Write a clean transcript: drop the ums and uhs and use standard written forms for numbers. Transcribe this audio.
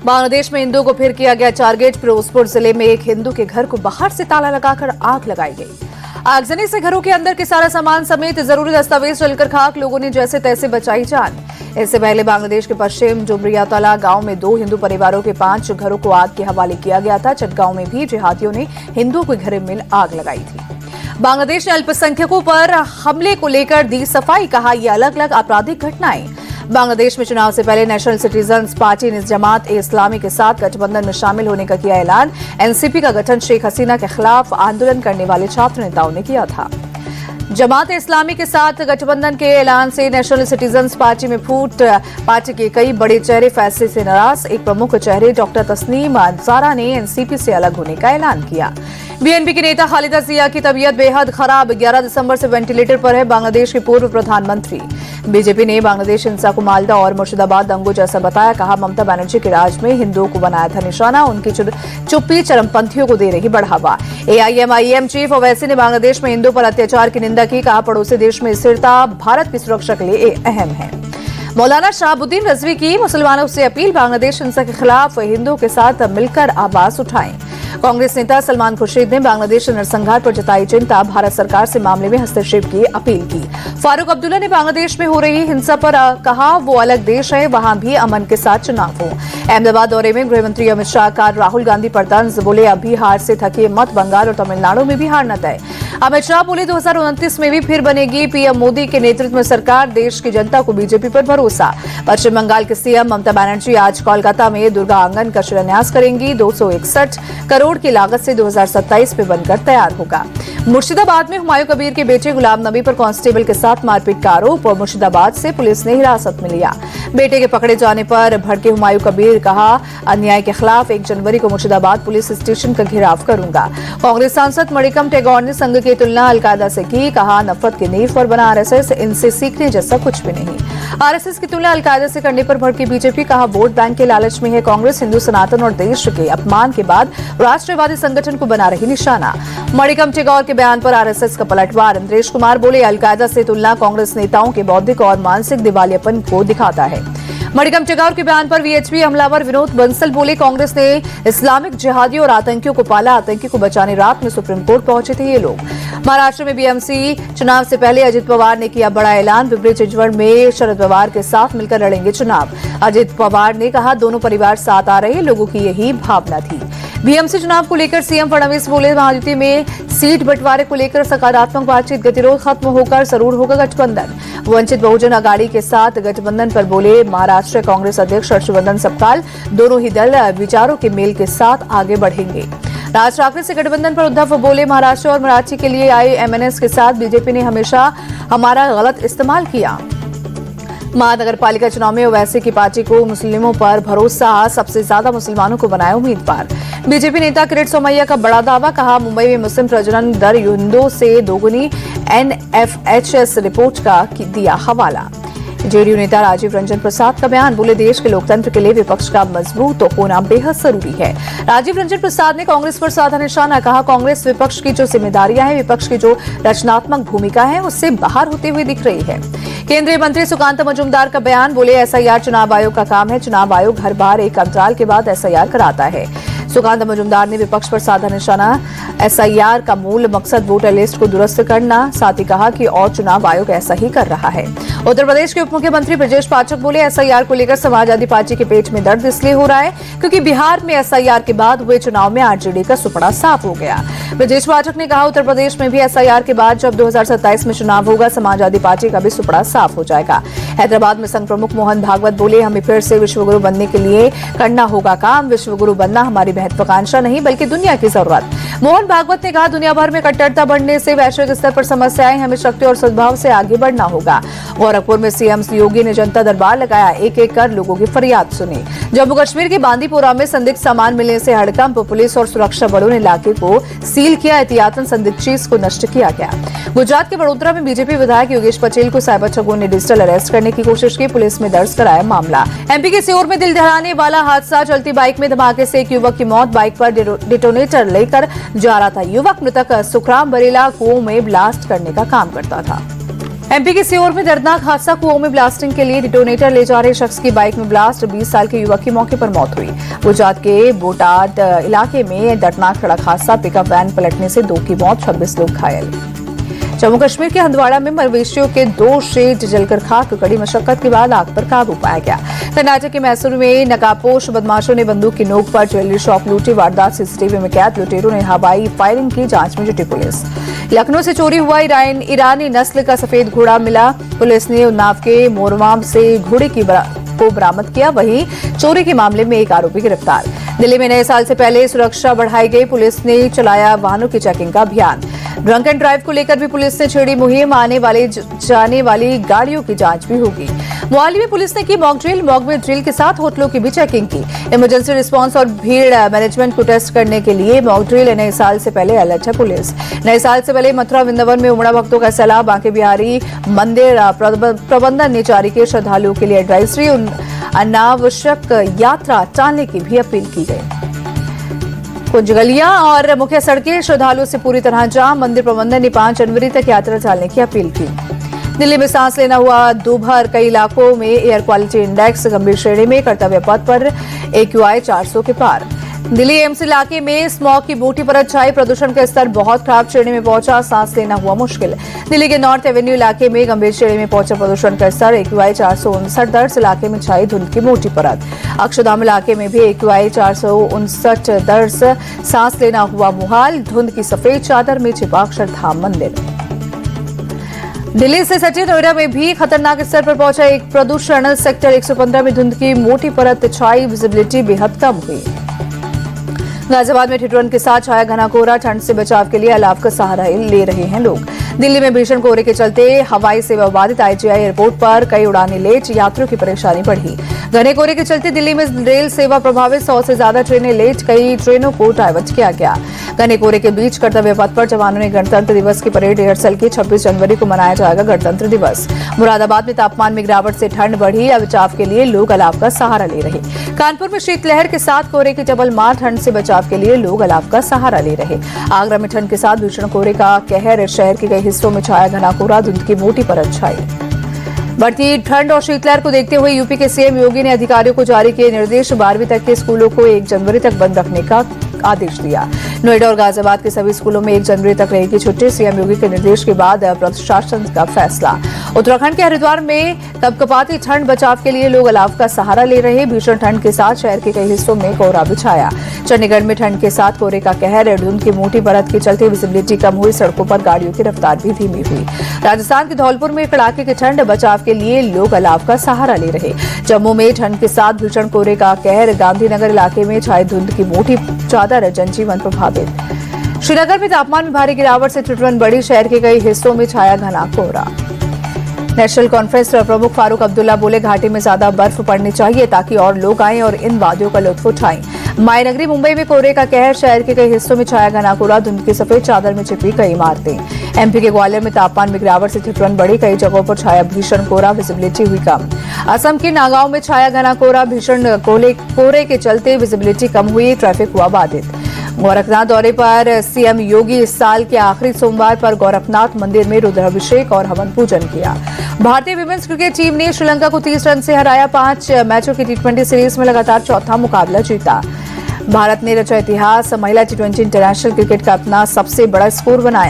बांग्लादेश में हिंदुओं को फिर किया गया टारगेट। फिरोजपुर जिले में एक हिंदू के घर को बाहर से ताला लगाकर आग लगाई गई। आगजनी से घरों के अंदर के सारा सामान समेत जरूरी दस्तावेज जलकर खाक। लोगों ने जैसे तैसे बचाई जान। इससे पहले बांग्लादेश के पश्चिम डुमरियातला गांव में 2 हिंदू परिवारों के 5 घरों को आग के हवाले किया गया था। चटगांव में भी जिहादियों ने हिंदुओं के घर में आग लगाई थी। बांग्लादेश ने अल्पसंख्यकों पर हमले को लेकर दी सफाई। कहा, यह अलग अलग आपराधिक घटनाएं। बांग्लादेश में चुनाव से पहले नेशनल सिटीजन्स पार्टी ने जमात ए इस्लामी के साथ गठबंधन में शामिल होने का किया ऐलान। एनसीपी का गठन शेख हसीना के खिलाफ आंदोलन करने वाले छात्र नेताओं ने किया था। जमात इस्लामी के साथ गठबंधन के ऐलान से नेशनल सिटीजन्स पार्टी में फूट। पार्टी के कई बड़े चेहरे फैसले से नाराज। एक प्रमुख चेहरे डॉक्टर तस्नीम अंसारा ने एनसीपी से अलग होने का ऐलान किया। बीएनपी के नेता खालिदा जिया की तबीयत बेहद खराब। 11 दिसंबर से वेंटिलेटर पर है बांग्लादेश के पूर्व प्रधानमंत्री। बीजेपी ने बांग्लादेश हिंसा को मालदा और मुर्शिदाबाद दंगों जैसा बताया। कहा, ममता बनर्जी के राज में हिंदुओं को बनाया था निशाना। उनकी चुप्पी चरमपंथियों को दे रही बढ़ावा। एआईएमआईएम चीफ ओवैसी ने बांग्लादेश में हिंदुओं पर अत्याचार की निंदा की। कहा, पड़ोसी देश में स्थिरता भारत की सुरक्षा के लिए अहम है। मौलाना शहाबुद्दीन रजवी की मुसलमानों से अपील। बांग्लादेश हिंसा के खिलाफ हिंदुओं के साथ मिलकर आवाज उठाएं। कांग्रेस नेता सलमान खुर्शीद ने बांग्लादेश नरसंहार पर जताई चिंता। भारत सरकार से मामले में हस्तक्षेप की अपील की। फारूक अब्दुल्ला ने बांग्लादेश में हो रही हिंसा पर कहा, वो अलग देश है, वहां भी अमन के साथ चुनाव हो। अहमदाबाद दौरे में गृहमंत्री अमित शाह का राहुल गांधी पर तंज। बोले, अभी हार से थके मत, बंगाल और तमिलनाडु में भी हार न तय। अमित शाह बोले, 2029 में भी फिर बनेगी पीएम मोदी के नेतृत्व में सरकार। देश की जनता को बीजेपी पर भरोसा। पश्चिम बंगाल के सीएम ममता बनर्जी आज कोलकाता में दुर्गा आंगन का शिलान्यास करेंगी। 261 करोड़ की लागत से 2027 में बनकर तैयार होगा। मुर्शिदाबाद में हुमायूं कबीर के बेटे गुलाम नबी पर कांस्टेबल के साथ मारपीट का आरोप और मुर्शिदाबाद से पुलिस ने हिरासत में लिया। बेटे के पकड़े जाने पर भड़के हुमायूं कबीर। कहा, अन्याय के खिलाफ 1 जनवरी को मुर्शिदाबाद पुलिस स्टेशन का घेराव करूंगा। कांग्रेस सांसद मणिकम टेगौर ने संघ की तुलना अलकायदा से की। कहा, नफरत की नींव पर बना आरएसएस, इनसे सीखने जैसा कुछ भी नहीं। आरएसएस की तुलना अलकायदा से करने पर भड़की बीजेपी। कहा, वोट बैंक के लालच में है कांग्रेस। हिंदू सनातन और देश के अपमान के बाद राष्ट्रवादी संगठन को बना रही निशाना। मणिकम टेगौर के बयान पर आरएसएस का पलटवार। इंद्रेश कुमार बोले, अलकायदा से तुलना कांग्रेस नेताओं के बौद्धिक और मानसिक दिवालियापन को दिखाता है। मणिकम टेगौर के बयान पर वीएचपी हमलावर विनोद बंसल बोले, कांग्रेस ने इस्लामिक जिहादियों और आतंकियों को पाला। आतंकी को बचाने रात में सुप्रीम कोर्ट पहुंचे थे ये लोग। महाराष्ट्र में बीएमसी चुनाव से पहले अजित पवार ने किया बड़ा ऐलान। पिंपरी चिंचवड में शरद पवार के साथ मिलकर लड़ेंगे चुनाव। अजित पवार ने कहा, दोनों परिवार साथ आ रहे, लोगों की यही भावना थी। बीएमसी चुनाव को लेकर सीएम फडणवीस बोले, महायुति में सीट बंटवारे को लेकर सकारात्मक बातचीत। गतिरोध खत्म होकर जरूर होगा गठबंधन। वंचित बहुजन अघाड़ी के साथ गठबंधन पर बोले महाराष्ट्र कांग्रेस अध्यक्ष हर्षवर्धन सपकाल। दोनों ही दल विचारों के मेल के साथ आगे बढ़ेंगे। राज ठाकरे से गठबंधन पर उद्धव बोले, महाराष्ट्र और मराठी के लिए आए एमएनएस के साथ बीजेपी ने हमेशा हमारा गलत इस्तेमाल किया। महानगर पालिका चुनाव में ओवैसी की पार्टी को मुस्लिमों पर भरोसा। सबसे ज्यादा मुसलमानों को बनाया उम्मीदवार। बीजेपी नेता किरीट सोमैया का बड़ा दावा। कहा, मुंबई में मुस्लिम प्रजनन दर हिंदुओं से दोगुनी। एनएफएचएस रिपोर्ट का दिया हवाला। जेडीयू नेता राजीव रंजन प्रसाद का बयान। बोले, देश के लोकतंत्र के लिए विपक्ष का मजबूत होना बेहद जरूरी है। राजीव रंजन प्रसाद ने कांग्रेस पर साधा निशाना। कहा, कांग्रेस विपक्ष की जो जिम्मेदारियां हैं, विपक्ष की जो रचनात्मक भूमिका है, उससे बाहर होते हुए दिख रही है। केंद्रीय मंत्री सुकांत मजूमदार का बयान। बोले, एसआईआर चुनाव आयोग का काम है। चुनाव आयोग हर बार एक अंतराल के बाद एसआईआर कराता है। सुकांत मजूमदार ने विपक्ष पर साधा निशाना। एसआईआर का मूल मकसद वोटर लिस्ट को दुरुस्त करना। साथ ही कहा कि और चुनाव आयोग ऐसा ही कर रहा है। उत्तर प्रदेश के उप मुख्यमंत्री ब्रजेश पाठक बोले, एसआईआर को लेकर समाजवादी पार्टी के पेट में दर्द इसलिए हो रहा है क्योंकि बिहार में एसआईआर के बाद हुए चुनाव में आरजेडी का सुपड़ा साफ हो गया। ब्रजेश पाठक ने कहा, उत्तर प्रदेश में भी एसआईआर के बाद जब 2027 में चुनाव होगा, समाजवादी पार्टी का भी सुपड़ा साफ हो जाएगा। हैदराबाद में संघ प्रमुख मोहन भागवत बोले, हमें फिर से विश्वगुरु बनने के लिए करना होगा काम। विश्वगुरु बनना हमारी महत्वाकांक्षा नहीं बल्कि दुनिया की जरूरत। मोहन भागवत ने कहा, दुनिया भर में कट्टरता बढ़ने से वैश्विक स्तर पर समस्याएं, हमें शक्ति और सद्भाव से आगे बढ़ना होगा। गोरखपुर में सीएम योगी ने जनता दरबार लगाया। एक एक कर लोगों की फरियाद सुनी। जम्मू कश्मीर के बांदीपोरा में संदिग्ध सामान मिलने से हड़कंप। पुलिस और सुरक्षा बलों ने इलाके को सील किया। एहतियातन संदिग्ध चीज को नष्ट किया गया। गुजरात के वडोदरा में बीजेपी विधायक योगेश पटेल को साइबर ठगों ने डिजिटल अरेस्ट करने की कोशिश की। पुलिस में दर्ज कराया मामला। एमपी के सीहोर में दिल दहलाने वाला हादसा। चलती बाइक में धमाके से एक युवक की मौत। बाइक पर डिटोनेटर लेकर जा रहा था युवक। मृतक सुखराम बरेला कुओं में ब्लास्ट करने का काम करता था। एमपी के सीहोर में दर्दनाक हादसा, कुओं में ब्लास्टिंग के लिए डिटोनेटर ले जा रहे शख्स की बाइक में ब्लास्ट, 20 साल के युवक की मौके पर मौत हुई। गुजरात के बोटाड इलाके में दर्दनाक सड़क हादसा, पिकअप वैन पलटने से 2 की मौत, 26 लोग घायल। जम्मू कश्मीर के हंदवाड़ा में मवेशियों के 2 शेड जलकर खाक, कड़ी मशक्कत के बाद आग पर काबू पाया गया। कर्नाटक के मैसूर में नकाबपोश बदमाशों ने बंदूक की नोक पर ज्वेलरी शॉप लूटी, वारदात सीसीटीवी में कैद, लुटेरों ने हवाई फायरिंग की, जांच में जुटी पुलिस। लखनऊ से चोरी हुआ ईरानी नस्ल का सफेद घोड़ा मिला, पुलिस ने उन्नाव के मोरवाम से घोड़े को बरामद किया, वहीं चोरी के मामले में एक आरोपी गिरफ्तार। दिल्ली में नए साल से पहले सुरक्षा बढ़ाई गई, पुलिस ने चलाया वाहनों की चेकिंग का अभियान। ड्रंक एंड ड्राइव को लेकर भी पुलिस ने छेड़ी मुहिम, आने वाली जाने वाली गाड़ियों की जांच भी होगी। मोहाली में पुलिस ने की मॉक में ड्रिल के साथ होटलों की भी चेकिंग की। इमरजेंसी रिस्पांस और भीड़ मैनेजमेंट को टेस्ट करने के लिए मॉक ड्रिल। नए साल से पहले अलर्ट है पुलिस। नए साल से पहले मथुरा वृंदावन में उमड़ा भक्तों का सैलाब, बांके बिहारी मंदिर प्रबंधन ने जारी की श्रद्धालुओं के लिए एडवाइजरी, अनावश्यक यात्रा टालने की भी अपील की गई। कुछ गलियां और मुख्य सड़कें श्रद्धालुओं से पूरी तरह जाम, मंदिर प्रबंधन ने 5 जनवरी तक यात्रा टालने की अपील की। दिल्ली में सांस लेना हुआ दोपहर, कई इलाकों में एयर क्वालिटी इंडेक्स गंभीर श्रेणी में, कर्तव्य पथ पर AQI 400 के पार। दिल्ली एम्स इलाके में स्मॉग की मोटी परत छाई, प्रदूषण का स्तर बहुत खराब श्रेणी में पहुंचा, सांस लेना हुआ मुश्किल। दिल्ली के नॉर्थ एवेन्यू इलाके में गंभीर श्रेणी में पहुंचा प्रदूषण का स्तर, AQI 459 दर्ज, इलाके में छाई धुंध की मोटी परत। अक्षरधाम इलाके में भी AQI 459 दर्ज, सांस लेना हुआ मुहाल, धुंध की सफेद चादर में छिपा अक्षरधाम मंदिर। दिल्ली से सटे नोएडा में भी खतरनाक स्तर पर पहुंचा एक प्रदूषण, सेक्टर 115 में धुंध की मोटी परत छाई, विजिबिलिटी बेहद कम हुई। गाजियाबाद में ठिठुरन के साथ छाया घना कोहरा, ठंड से बचाव के लिए अलाव का सहारा ले रहे हैं लोग। दिल्ली में भीषण कोहरे के चलते हवाई सेवा बाधित, IGI एयरपोर्ट पर कई उड़ानें लेट, यात्रियों की परेशानी बढ़ी। घने कोहरे के चलते दिल्ली में रेल सेवा प्रभावित, 100 से ज्यादा ट्रेनें लेट, कई ट्रेनों को डायवर्ट किया गया। घने कोहरे के बीच कर्तव्य पथ पर जवानों ने गणतंत्र दिवस की परेड रिहर्सल की, 26 जनवरी को मनाया जाएगा गणतंत्र दिवस। मुरादाबाद में तापमान में गिरावट से ठंड बढ़ी, अब बचाव के लिए लोग अलाव का सहारा ले रहे। कानपुर में शीतलहर के साथ कोहरे की डबल मार, ठंड से बचाव के लिए लोग अलाव का सहारा ले रहे। आगरा में ठंड के साथ भीषण कोहरे का कहर, शहर के कई हिस्सों में छाया घना कोहरा, धुंध की मोटी परत छाई। बढ़ती ठंड और शीतलहर को देखते हुए यूपी के सीएम योगी ने अधिकारियों को जारी किए निर्देश, 12वीं तक के स्कूलों को 1 जनवरी तक बंद रखने का आदेश दिया। नोएडा और गाजियाबाद के सभी स्कूलों में 1 जनवरी तक रहेगी छुट्टी, सीएम योगी के निर्देश के बाद प्रशासन का फैसला। उत्तराखंड के हरिद्वार में कपकपाती ठंड, बचाव के लिए लोग अलाव का सहारा ले रहे। भीषण ठंड के साथ शहर के कई हिस्सों में कोहरा भी छाया। चंडीगढ़ में ठंड के साथ कोहरे का कहर, धुंध की मोटी परत के चलते विजिबिलिटी कम हुई, सड़कों पर गाड़ियों की रफ्तार भी धीमी हुई। राजस्थान के धौलपुर में कड़ाके की ठंड, बचाव के लिए लोग अलाव का सहारा ले रहे। जम्मू में ठंड के साथ भीषण कोहरे का कहर, गांधीनगर इलाके में छाई धुंध की मोटी चादर, जनजीवन प्रभावित। श्रीनगर में तापमान में भारी गिरावट से ठिठुरन बढ़ी, शहर के कई हिस्सों में छाया घना कोहरा। नेशनल कॉन्फ्रेंस प्रमुख फारूक अब्दुल्ला बोले, घाटी में ज्यादा बर्फ पड़नी चाहिए ताकि और लोग आएं और इन वादियों का लुत्फ उठाएं। मायनगरी मुंबई में कोहरे का कहर, शहर के कई हिस्सों में छाया घना कोहरा, धुंध की सफेद चादर में छिपी कई इमारतें। एमपी के ग्वालियर में तापमान में गिरावट से ठिठुरन बढ़ी, कई जगहों पर छाया भीषण कोहरा, विजिबिलिटी हुई कम। असम के नागांव में छाया घना कोहरा, भीषण कोहरे के चलते विजिबिलिटी कम हुई, ट्रैफिक हुआ बाधित। गोरखनाथ दौरे पर सीएम योगी इस साल के आखिरी सोमवार पर गोरखनाथ मंदिर में रुद्राभिषेक और हवन पूजन किया। भारतीय विमेंस क्रिकेट टीम ने श्रीलंका को 30 रन से हराया, 5 मैचों की T20 सीरीज में लगातार चौथा मुकाबला जीता। भारत ने रचा इतिहास, महिला T20 इंटरनेशनल क्रिकेट का अपना सबसे बड़ा स्कोर बनाया।